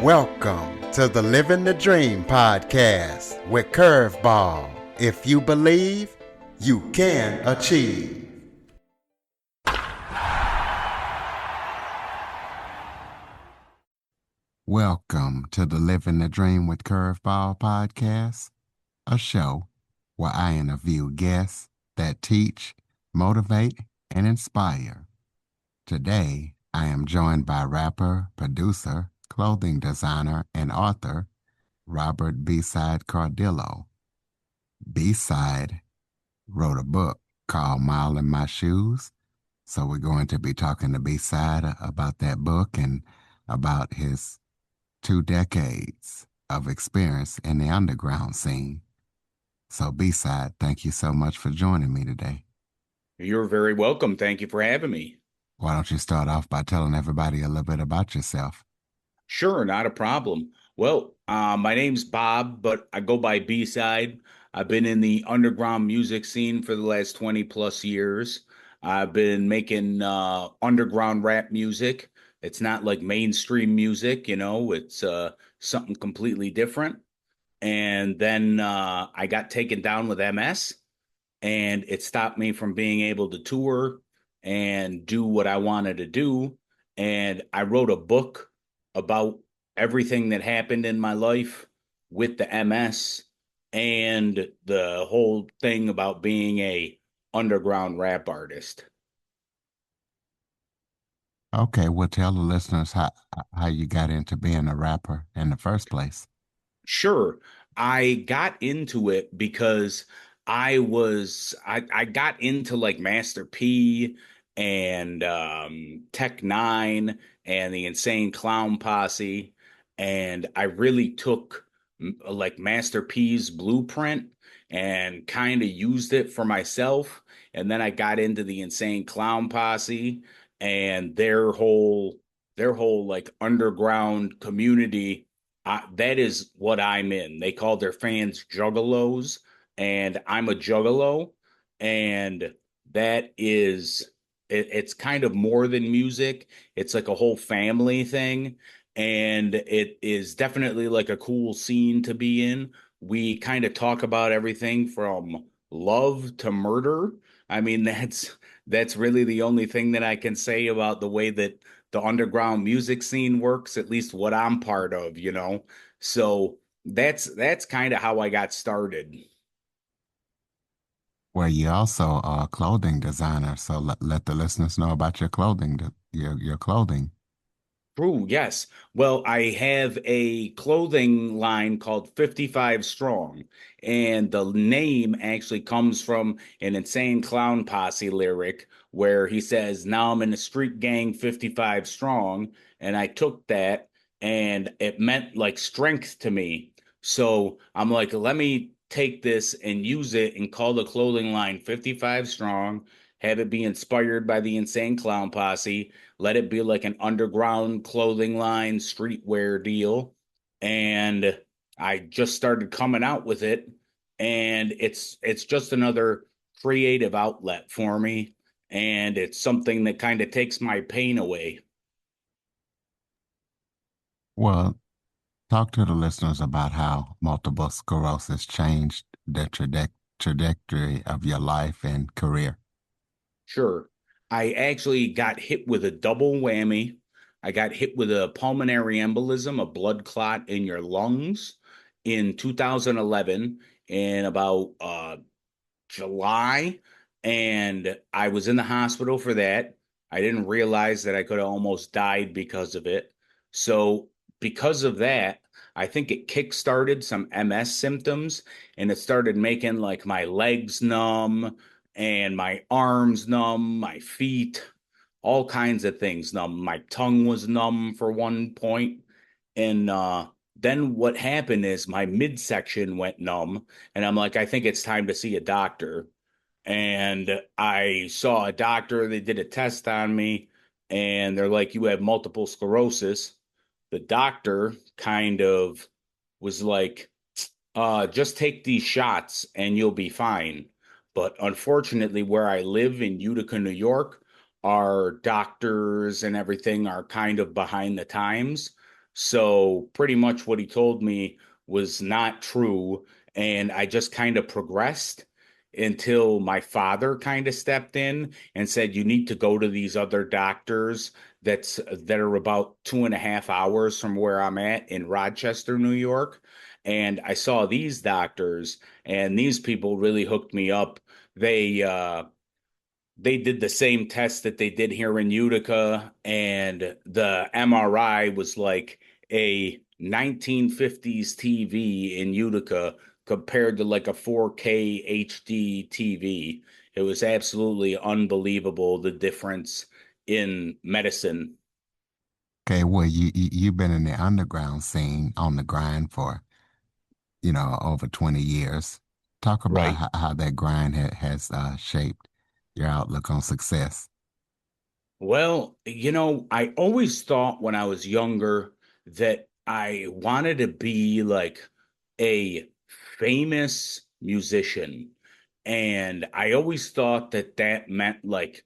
Welcome to the Living the Dream podcast with Curveball. If you believe, you can achieve. Welcome to the Living the Dream with Curveball podcast, a show where I interview guests that teach, motivate, and inspire. Today, I am joined by rapper, producer, clothing designer, and author Robert Bcide Cardillo. Bcide wrote a book called Mile in My Shoes. So we're going to be talking to Bcide about that book and about his 2 decades of experience in the underground scene. So Bcide, thank you so much for joining me today. You're very welcome. Thank you for having me. Why don't you start off by telling everybody a little bit about yourself? Sure, not a problem. Well, my name's Bob, but I go by B-Side. I've been in the underground music scene for the last 20 plus years. I've been making underground rap music. It's not like mainstream music, it's something completely different. And then I got taken down with MS, and it stopped me from being able to tour and do what I wanted to do. And I wrote a book about everything that happened in my life with the MS and the whole thing about being a underground rap artist. Okay, well, tell the listeners how you got into being a rapper in the first place. Sure. I got into it because I got into like Master P and Tech Nine and the Insane Clown Posse, and I really took like Master P's blueprint and kind of used it for myself. And then I got into the Insane Clown Posse and their whole like underground community. That is what I'm in. They call their fans juggalos, and I'm a juggalo. And that is, it's kind of more than music. It's like a whole family thing. And it is definitely like a cool scene to be in. We kind of talk about everything from love to murder. I mean, that's really the only thing that I can say about the way that the underground music scene works, at least what I'm part of. So that's kind of how I got started. Well, you also are a clothing designer, so let the listeners know about your clothing, your clothing. True, yes. Well, I have a clothing line called 55 Strong, and the name actually comes from an Insane Clown Posse lyric where he says, "Now I'm in the street gang 55 strong." And I took that and it meant like strength to me. So I'm like, let me take this and use it and call the clothing line 55 Strong, have it be inspired by the Insane Clown Posse, let it be like an underground clothing line, streetwear deal. And I just started coming out with it. And it's just another creative outlet for me. And it's something that kind of takes my pain away. Well, talk to the listeners about how multiple sclerosis changed the trajectory of your life and career. Sure. I actually got hit with a double whammy. I got hit with a pulmonary embolism, a blood clot in your lungs in 2011 in about July, and I was in the hospital for that. I didn't realize that I could have almost died because of it. So, because of that, I think it kick-started some MS symptoms, and it started making like my legs numb and my arms numb, my feet, all kinds of things numb. My tongue was numb for one point, and then what happened is my midsection went numb, and I'm like, I think it's time to see a doctor. And I saw a doctor, they did a test on me, and they're like, you have multiple sclerosis. The doctor kind of was like, just take these shots and you'll be fine. But unfortunately, where I live in Utica, New York, our doctors and everything are kind of behind the times. So pretty much what he told me was not true. And I just kind of progressed until my father kind of stepped in and said, you need to go to these other doctors that are about 2.5 hours from where I'm at in Rochester, New York. And I saw these doctors, and these people really hooked me up. They did the same test that they did here in Utica, and the MRI was like a 1950s TV in Utica compared to like a 4K HD TV. It was absolutely unbelievable the difference in medicine, Okay, well, you've been in the underground scene on the grind for, over 20 years. Talk about right? how that grind has shaped your outlook on success. Well, I always thought when I was younger that I wanted to be like a famous musician. And I always thought that that meant like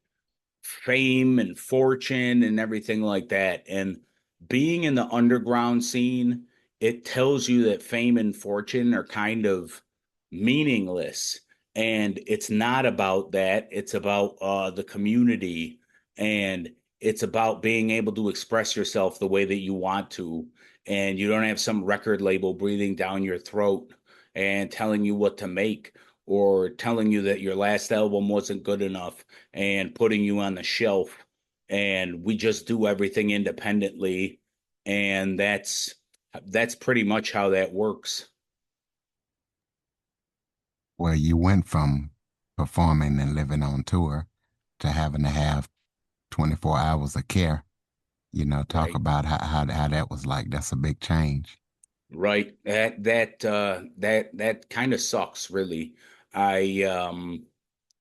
fame and fortune and everything like that. And being in the underground scene, it tells you that fame and fortune are kind of meaningless. And it's not about that. It's about the community, and it's about being able to express yourself the way that you want to. And you don't have some record label breathing down your throat and telling you what to make, or telling you that your last album wasn't good enough and putting you on the shelf. And we just do everything independently. And that's pretty much how that works. Where you went from performing and living on tour to having to have 24 hours of care. Talk Right. about how that was like. That's a big change. Right. That kind of sucks, really. I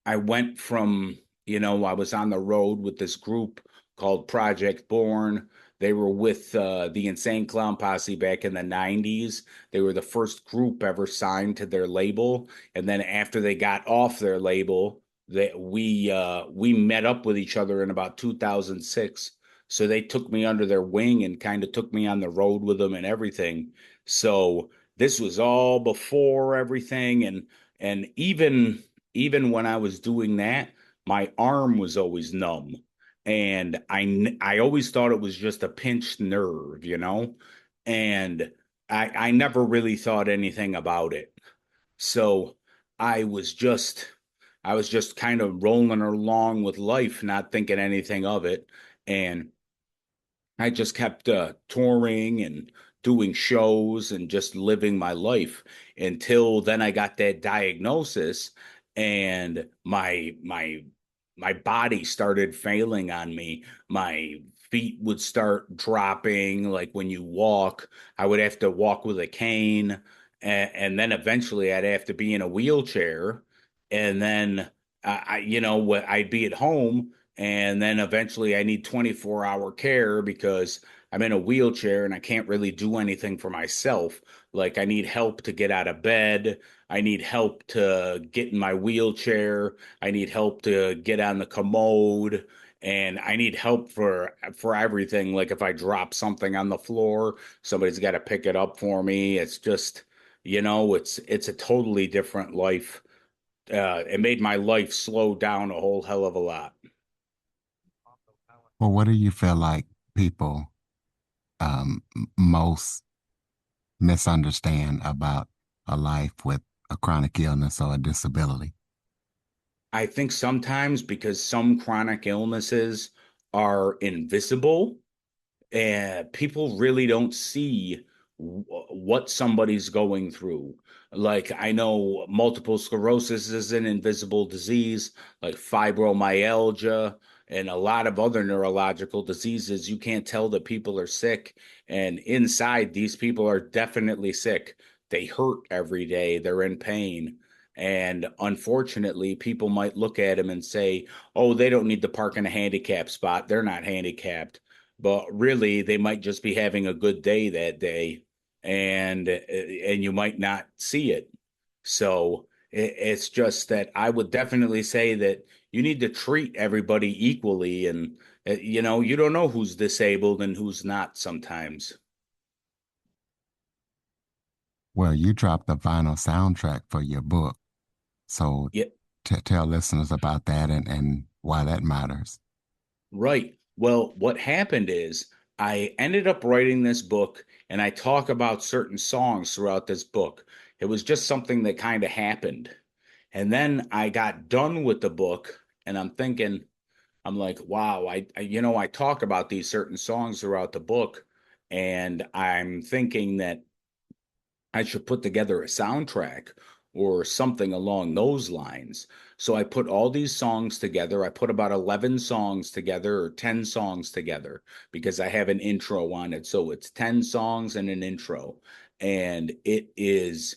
went from, I was on the road with this group called Project Born. They were with the Insane Clown Posse back in the 90s. They were the first group ever signed to their label. And then after they got off their label, that we met up with each other in about 2006. So they took me under their wing and kind of took me on the road with them and everything. So this was all before everything, and even when I was doing that, my arm was always numb. And I always thought it was just a pinched nerve. And I never really thought anything about it. So I was just I was just kind of rolling along with life, not thinking anything of it. And I just kept touring and doing shows and just living my life until then I got that diagnosis, and my body started failing on me. My feet would start dropping, like when you walk, I would have to walk with a cane, and then eventually I'd have to be in a wheelchair, and then I'd be at home, and then eventually I need 24-hour care because I'm in a wheelchair and I can't really do anything for myself. Like, I need help to get out of bed. I need help to get in my wheelchair. I need help to get on the commode. And I need help for everything. Like, if I drop something on the floor, somebody's got to pick it up for me. It's just, it's a totally different life. It made my life slow down a whole hell of a lot. Well, what do you feel like people most misunderstand about a life with a chronic illness or a disability? I think sometimes because some chronic illnesses are invisible, and people really don't see what somebody's going through. Like, I know multiple sclerosis is an invisible disease, like fibromyalgia and a lot of other neurological diseases. You can't tell that people are sick, and inside, these people are definitely sick. They hurt every day, they're in pain. And unfortunately, people might look at them and say, oh, they don't need to park in a handicap spot. They're not handicapped, but really they might just be having a good day that day, and you might not see it. So it's just that I would definitely say that you need to treat everybody equally, and you don't know who's disabled and who's not sometimes. Well, you dropped the vinyl soundtrack for your book. So Yeah, tell listeners about that and why that matters. right. Well, what happened is I ended up writing this book and I talk about certain songs throughout this book. It was just something that kind of happened. And then I got done with the book and I'm thinking, I'm like, wow, I talk about these certain songs throughout the book, and I'm thinking that I should put together a soundtrack or something along those lines. So I put all these songs together. I put about 11 songs together or 10 songs together because I have an intro on it. So it's 10 songs and an intro. And it is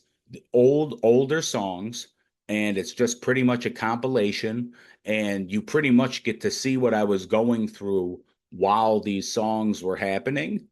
older songs. And it's just pretty much a compilation. And you pretty much get to see what I was going through while these songs were happening.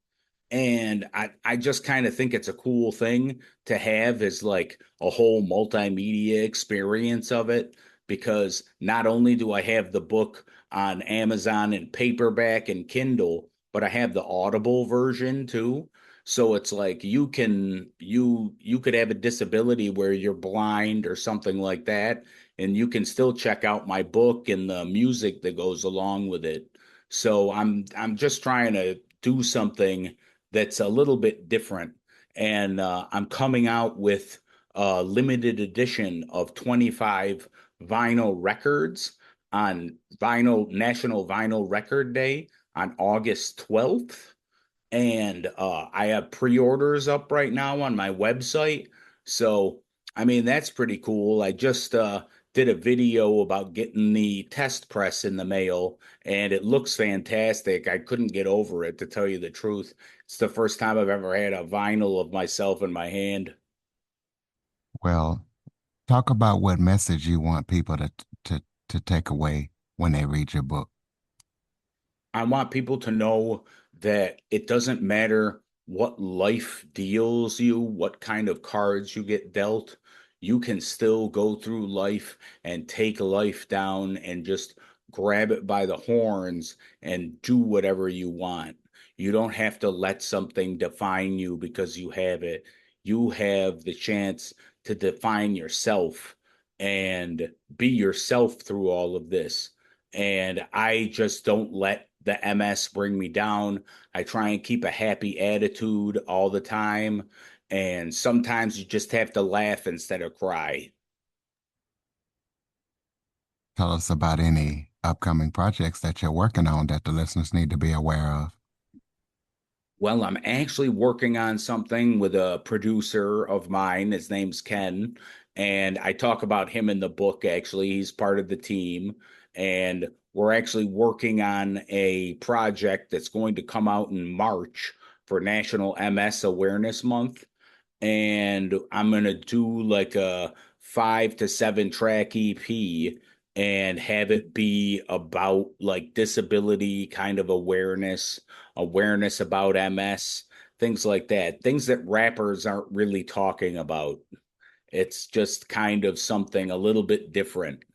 And I just kind of think it's a cool thing to have as like a whole multimedia experience of it, because not only do I have the book on Amazon and paperback and Kindle, but I have the Audible version too. So it's like you could have a disability where you're blind or something like that, and you can still check out my book and the music that goes along with it. So I'm just trying to do something that's a little bit different. And I'm coming out with a limited edition of 25 vinyl records on National Vinyl Record Day on August 12th. And I have pre-orders up right now on my website. So, I mean, that's pretty cool. I just did a video about getting the test press in the mail, and it looks fantastic. I couldn't get over it, to tell you the truth. It's the first time I've ever had a vinyl of myself in my hand. Well, talk about what message you want people to take away when they read your book. I want people to know that it doesn't matter what life deals you, what kind of cards you get dealt. You can still go through life and take life down and just grab it by the horns and do whatever you want. You don't have to let something define you because you have it. You have the chance to define yourself and be yourself through all of this. And I just don't let the MS bring me down. I try and keep a happy attitude all the time. And sometimes you just have to laugh instead of cry. Tell us about any upcoming projects that you're working on that the listeners need to be aware of. Well, I'm actually working on something with a producer of mine. His name's Ken. And I talk about him in the book, actually. He's part of the team. And we're actually working on a project that's going to come out in March for National MS Awareness Month. And I'm gonna do like a 5 to 7 track EP and have it be about like disability kind of awareness about MS, things like that, things that rappers aren't really talking about. It's just kind of something a little bit different.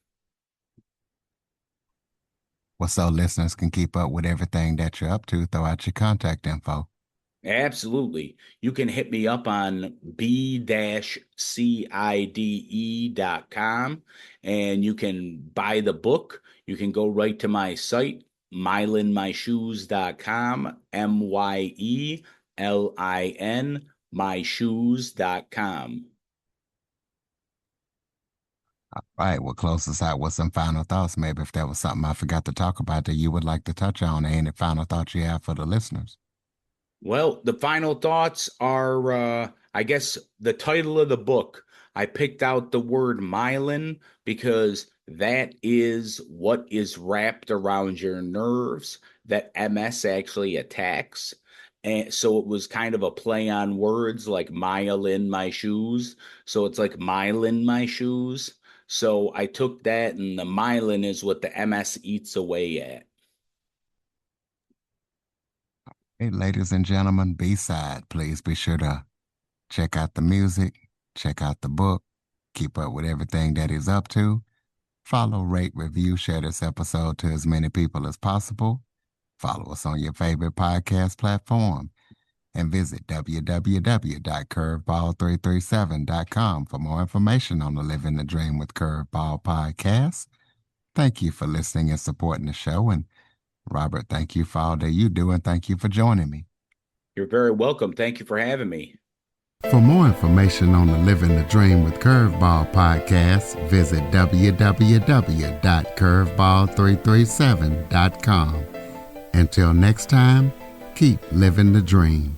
Well, so listeners can keep up with everything that you're up to, throw out your contact info. Absolutely. You can hit me up on b-cide.com and you can buy the book. You can go right to my site, mylinmyshoes.com, MYELIN, myshoes.com. All right, we'll close this out with some final thoughts. Maybe if there was something I forgot to talk about that you would like to touch on, any final thoughts you have for the listeners. Well, the final thoughts are, I guess, the title of the book. I picked out the word myelin because that is what is wrapped around your nerves that MS actually attacks. And so it was kind of a play on words like myelin, my shoes. So it's like myelin, my shoes. So I took that, and the myelin is what the MS eats away at. Hey, ladies and gentlemen, B-Side, please be sure to check out the music, check out the book, keep up with everything that he's up to. Follow, rate, review, share this episode to as many people as possible. Follow us on your favorite podcast platform. and visit www.curveball337.com for more information on the Living the Dream with Curveball podcast. Thank you for listening and supporting the show. And Robert, thank you for all that you do, and thank you for joining me. You're very welcome. Thank you for having me. For more information on the Living the Dream with Curveball podcast, visit www.curveball337.com. Until next time, keep living the dream.